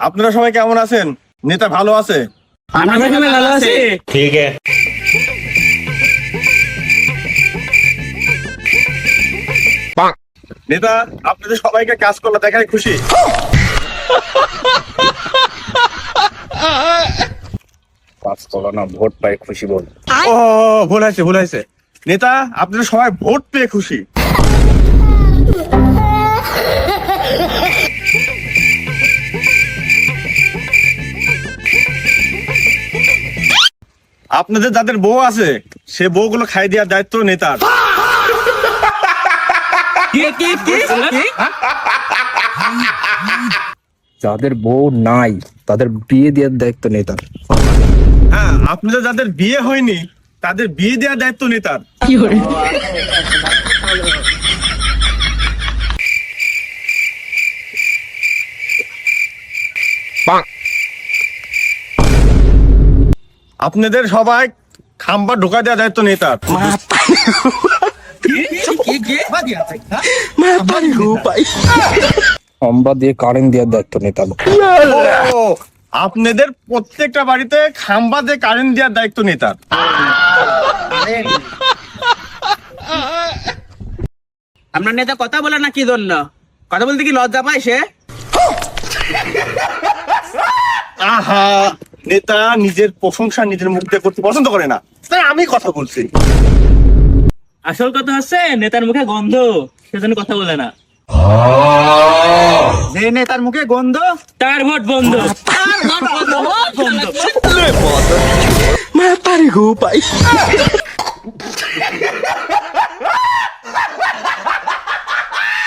আপনারা সবাই কেমন আছেন? নেতা ভালো আছে? আমরা সবাই ভালো আছি। ठीक है। নেতা, আপনাদের সবাইকে কাজ করলে দেখায় খুশি। কাজ করো না, ভোট পাই খুশি বল। ও ভুল হয়েছে। নেতা, আপনারা সবাই ভোট পেয়ে খুশি। আপনাদের যাদের বউ আছে সে বউগুলো খাই দেওয়ার দায়িত্ব নেতার। যাদের বউ নাই তাদের বিয়ে দেওয়ার দায়িত্ব নেতার। হ্যাঁ, আপনাদের যাদের বিয়ে হয়নি তাদের বিয়ে দেওয়ার দায়িত্ব নেতার। আপনাদের সবাই খাম্বা ঢোকা দেওয়ার দায়িত্ব নেতার। খম্বা দিয়ে কারেন্ট দেওয়ার দায়িত্ব নেতার। ও, আপনাদের প্রত্যেকটা বাড়িতে খাম্বা দিয়ে কারেন্ট দেওয়ার দায়িত্ব নেতার। আপনার নেতা কথা বলে না কি জন্য? কথা বলতে কি লজ্জা পায় সে? আহা, নেতা নিজের প্রশংসা নিজের মুখ দিয়ে করতে পছন্দ করে না, তাই আমি কথা বলছি। আসল কথা হচ্ছে নেতার মুখে গন্ধ, সেজন্য কথা বলে না। যে নেতার মুখে গন্ধ তার ভোট বন্ধ। পারি গো পাই।